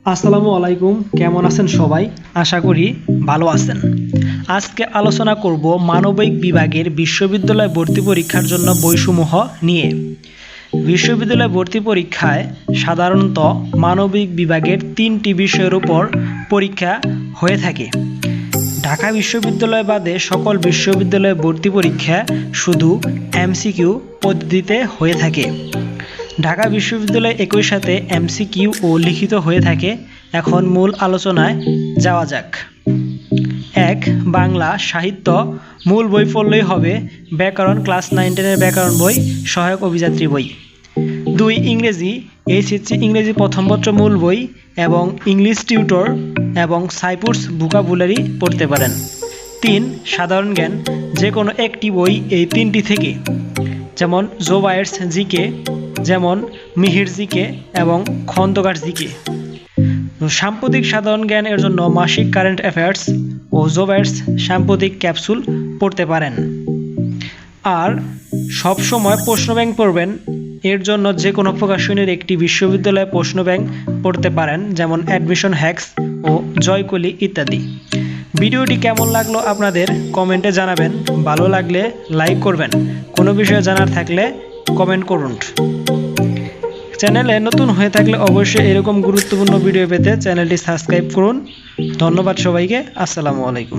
আসসালামু আলাইকুম, কেমন আছেন সবাই? আশা করি ভালো আছেন। আজকে আলোচনা করব মানবিক বিভাগের বিশ্ববিদ্যালয় ভর্তি পরীক্ষার জন্য বইসমূহ নিয়ে। বিশ্ববিদ্যালয় ভর্তি পরীক্ষায় সাধারণত মানবিক বিভাগের 3টি বিষয়ের উপর পরীক্ষা হয়ে থাকে। ঢাকা বিশ্ববিদ্যালয় বাদে সকল বিশ্ববিদ্যালয় ভর্তি পরীক্ষা শুধু এমসিকিউ পদ্ধতিতে হয়ে থাকে। ঢাকা বিশ্ববিদ্যালয় একই সাথে এমসিকিউ ও লিখিত হয়ে থাকে। এখন মূল আলোচনায় যাওয়া যাক। 1. বাংলা সাহিত্য মূল বই পড়লেই হবে। ব্যাকরণ ক্লাস 9-10 ব্যাকরণ বই, সহায়ক অভিযাত্রী বই। 2. ইংরেজি এইচএসসি ইংরেজি প্রথম পত্র মূল বই এবং ইংলিশ টিউটর এবং সাইপুরস ভোকাবুলারি পড়তে পারেন। 3. সাধারণ জ্ঞান যে কোনো একটি বই এই 3টি থেকে, যেমন জোবায়ার্স জিকে, যেমন মিহির জিকে এবং খন্দকার জিকে। সাম্প্রতিক সাধারণ জ্ঞান এর জন্য মাসিক কারেন্ট অ্যাফেয়ার্স ও জোবায়ার্স সাম্প্রতিক ক্যাপসুল পড়তে পারেন। আর সব সময় প্রশ্ন ব্যাংক পড়বেন, এর জন্য যে কোনো প্রকাশনীর একটি বিশ্ববিদ্যালয় প্রশ্ন ব্যাংক পড়তে পারেন, যেমন অ্যাডমিশন হ্যাক্স ও জয়কলি ইত্যাদি। ভিডিওটি কেমন লাগলো আপনাদের কমেন্টে জানাবেন। ভালো লাগলে লাইক করবেন। কোনো বিষয়ে জানার থাকলে কমেন্ট করুন। চ্যানেলে নতুন হয়ে থাকলে অবশ্যই এরকম গুরুত্বপূর্ণ ভিডিও পেতে চ্যানেলটি সাবস্ক্রাইব করুন। ধন্যবাদ সবাইকে। আসসালামু আলাইকুম।